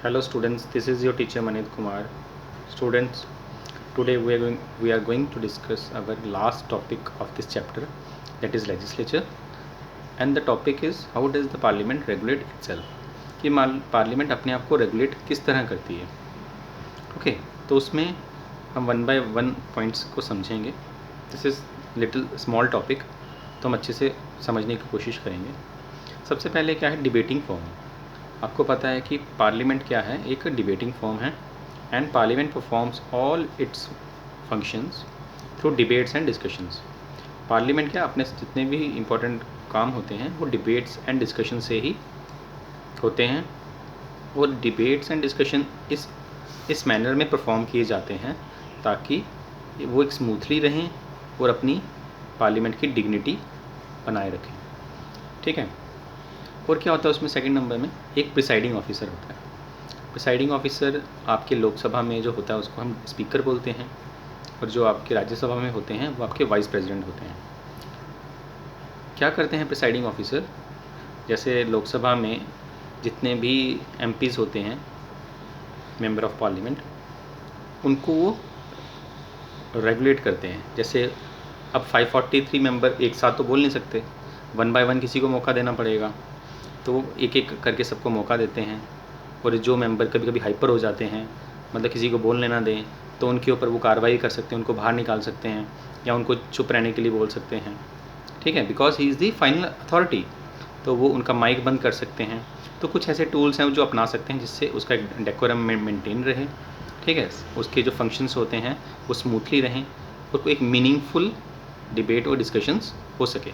Hello students, this is your teacher Manit Kumar. Students, today we are going to discuss our last topic of this chapter, that is legislature, and the topic is how does the parliament regulate itself. कि parliament अपने आप को regulate किस तरह करती है. Okay, तो उसमें हम 1 by 1 पॉइंट्स को समझेंगे. This is little small topic, तो हम अच्छे से समझने की कोशिश करेंगे. सबसे पहले क्या है डिबेटिंग फॉर्म. आपको पता है कि पार्लियामेंट क्या है, एक डिबेटिंग फॉर्म है. And parliament performs all it's functions through debates and discussions. Parliament क्या अपने जितने भी इम्पोर्टेंट काम होते हैं वो डिबेट्स एंड डिस्कशन से ही होते हैं. और डिबेट्स एंड डिस्कशन इस मैनर में परफॉर्म किए जाते हैं ताकि वो एक स्मूथली रहें और अपनी पार्लियामेंट की डिग्निटी बनाए रखें. ठीक है. और क्या होता है उसमें सेकंड नंबर में एक प्रिसाइडिंग ऑफिसर होता है. प्रिसाइडिंग ऑफिसर आपके लोकसभा में जो होता है उसको हम स्पीकर बोलते हैं, और जो आपके राज्यसभा में होते हैं वो आपके वाइस प्रेसिडेंट होते हैं. क्या करते हैं प्रिसाइडिंग ऑफिसर, जैसे लोकसभा में जितने भी एमपीज़ होते हैं, मेंबर ऑफ पार्लियामेंट, उनको वो रेगुलेट करते हैं. जैसे अब 543 मेंबर एक साथ तो बोल नहीं सकते, 1 by 1 किसी को मौका देना पड़ेगा, तो एक एक करके सबको मौका देते हैं. और जो मेंबर कभी कभी हाइपर हो जाते हैं, मतलब किसी को बोलने ना दें, तो उनके ऊपर वो कार्रवाई कर सकते हैं, उनको बाहर निकाल सकते हैं या उनको चुप रहने के लिए बोल सकते हैं. ठीक है, because he is the final authority, तो वो उनका माइक बंद कर सकते हैं. तो कुछ ऐसे टूल्स हैं जो अपना सकते हैं जिससे उसका डेकोरम मेंटेन रहे. ठीक है, उसके जो फंक्शंस होते हैं वो स्मूथली रहें और एक मीनिंगफुल डिबेट और डिस्कशंस हो सके.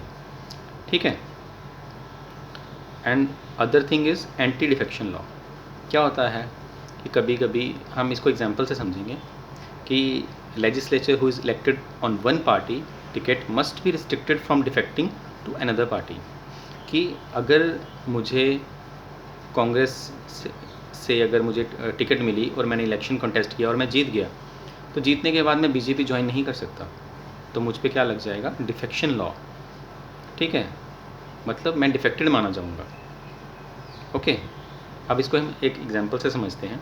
ठीक है. And other thing is anti defection law. क्या होता है कि कभी कभी हम इसको एग्जांपल से समझेंगे कि legislature who is elected on one party ticket must be restricted from defecting to another party. कि अगर मुझे कांग्रेस से अगर मुझे टिकट मिली और मैंने इलेक्शन कॉन्टेस्ट किया और मैं जीत गया, तो जीतने के बाद मैं बीजेपी ज्वाइन नहीं कर सकता, तो मुझ पे क्या लग जाएगा, डिफेक्शन लॉ. ठीक है, मतलब मैं डिफेक्टेड माना जाऊंगा. ओके, अब इसको हम एक एग्जांपल से समझते हैं.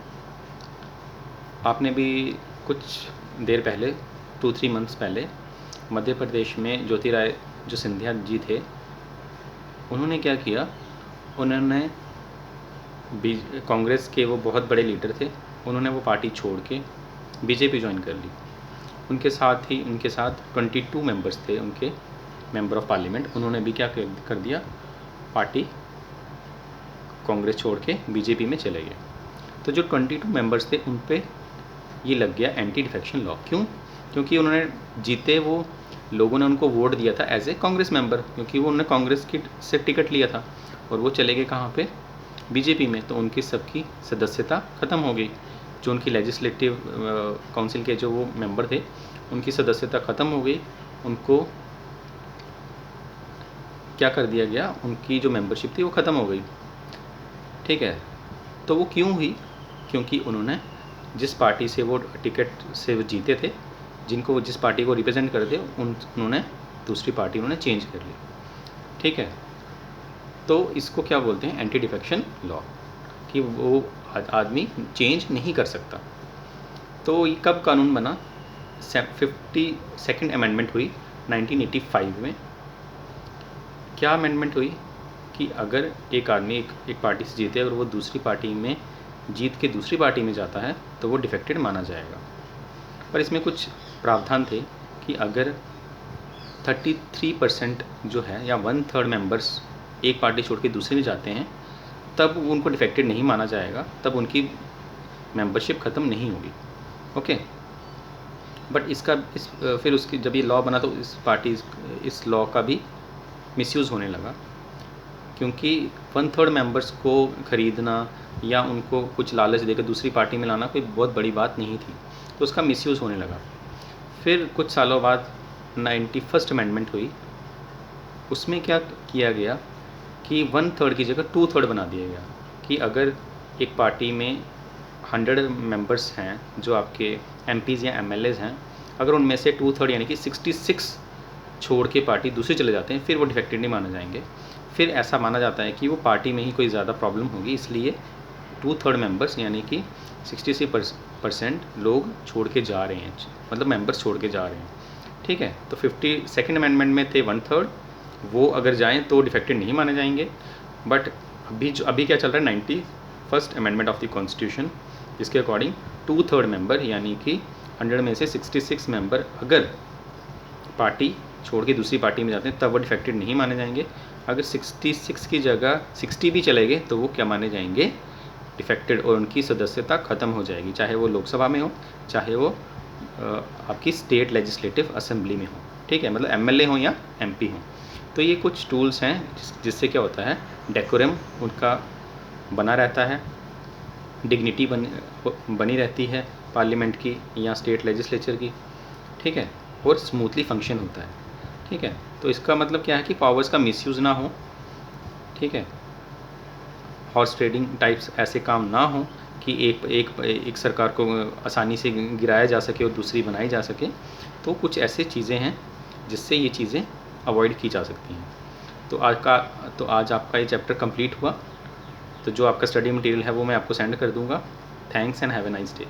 आपने भी कुछ देर पहले 2-3 मंथ्स पहले मध्य प्रदेश में ज्योतिराय जो सिंधिया जी थे, उन्होंने क्या किया, उन्होंने कांग्रेस के वो बहुत बड़े लीडर थे, उन्होंने वो पार्टी छोड़ के बीजेपी ज्वाइन कर ली. उनके साथ 22 मेंबर्स थे, उनके मेंबर ऑफ पार्लियामेंट. उन्होंने भी क्या कर दिया, पार्टी कांग्रेस छोड़ के बीजेपी में चले गए. तो जो 22 मेंबर्स थे उन पे ये लग गया एंटी डिफेक्शन लॉ. क्यों? क्योंकि उन्होंने जीते, वो लोगों ने उनको वोट दिया था एज ए कांग्रेस मेंबर, क्योंकि वो उन्होंने कांग्रेस की से टिकट लिया था, और वो चले गए कहाँ पे, बीजेपी में. तो उनकी सबकी सदस्यता ख़त्म हो गई. जो उनकी लेजिस्लेटिव काउंसिल के जो वो मेंबर थे, उनकी सदस्यता ख़त्म हो गई. उनको क्या कर दिया गया, उनकी जो मेंबरशिप थी वो ख़त्म हो गई. ठीक है. तो वो क्यों हुई? क्योंकि उन्होंने जिस पार्टी से वो टिकट से वो जीते थे, जिनको जिस पार्टी को रिप्रेजेंट करते, उन्होंने दूसरी पार्टी उन्होंने चेंज कर ली. ठीक है. तो इसको क्या बोलते हैं, एंटी डिफेक्शन लॉ, कि वो आदमी चेंज नहीं कर सकता. तो ये कब कानून बना, 52nd अमेंडमेंट हुई 1985 में. क्या अमेंडमेंट हुई कि अगर एक आदमी एक पार्टी से जीते और वो दूसरी पार्टी में जीत के दूसरी पार्टी में जाता है तो वो डिफेक्टेड माना जाएगा. पर इसमें कुछ प्रावधान थे कि अगर 33% जो है या 1/3 मेंबर्स एक पार्टी छोड़ के दूसरे में जाते हैं, तब उनको डिफेक्टेड नहीं माना जाएगा, तब उनकी मेंबरशिप ख़त्म नहीं होगी. ओके. बट फिर उसकी जब ये लॉ बना तो इस लॉ का भी मिसयूज़ होने लगा, क्योंकि 1/3 मेंबर्स को ख़रीदना या उनको कुछ लालच देकर दूसरी पार्टी में लाना कोई बहुत बड़ी बात नहीं थी, तो उसका मिसयूज़ होने लगा. फिर कुछ सालों बाद 91st अमेंडमेंट हुई. उसमें क्या किया गया कि 1/3 की जगह 2/3 बना दिया गया, कि अगर एक पार्टी में 100 मेंबर्स हैं जो आपके एमपीज़ या एमएलएज़ हैं, अगर उनमें से 2/3 यानी कि 66 छोड़ के पार्टी दूसरी चले जाते हैं, फिर वो डिफेक्टेड नहीं माने जाएंगे. फिर ऐसा माना जाता है कि वो पार्टी में ही कोई ज़्यादा प्रॉब्लम होगी, इसलिए 2/3 मेंबर्स यानी कि 66% लोग छोड़ के जा रहे हैं, मतलब मेंबर्स छोड़ के जा रहे हैं, ठीक है। तो 52nd अमेंडमेंट में थे 1/3, वो अगर जाएं तो डिफेक्टेड नहीं माने जाएंगे। बट अभी क्या चल रहा है 91st amendment of the constitution, जिसके अकॉर्डिंग 2/3 मेंबर यानी कि 100 में से 66 मेंबर अगर पार्टी छोड़ के दूसरी पार्टी में जाते हैं तब वो डिफेक्टेड नहीं माने जाएंगे। अगर 66 की जगह 60 भी चले गए तो वो क्या माने जाएंगे, डिफेक्टेड, और उनकी सदस्यता ख़त्म हो जाएगी, चाहे वो लोकसभा में हो, चाहे वो आपकी स्टेट लेजिस्लेटिव असेंबली में हो, ठीक है, मतलब एमएलए हो या एमपी हो। तो ये कुछ टूल्स हैं जिससे क्या होता है, डेकोरम उनका बना रहता है, डिग्निटी बनी रहती है पार्लियामेंट की या स्टेट लेजिस्लेचर की, ठीक है, और स्मूथली फंक्शन होता है, ठीक है। तो इसका मतलब क्या है कि पावर्स का मिसयूज़ ना हो, ठीक है, हॉर्स ट्रेडिंग टाइप्स ऐसे काम ना हो कि एक सरकार को आसानी से गिराया जा सके और दूसरी बनाई जा सके। तो कुछ ऐसे चीज़ें हैं जिससे ये चीज़ें अवॉइड की जा सकती हैं। तो आज आपका ये चैप्टर कंप्लीट हुआ। तो जो आपका स्टडी मटेरियल है वो मैं आपको सेंड कर दूंगा। Thanks and have a nice day.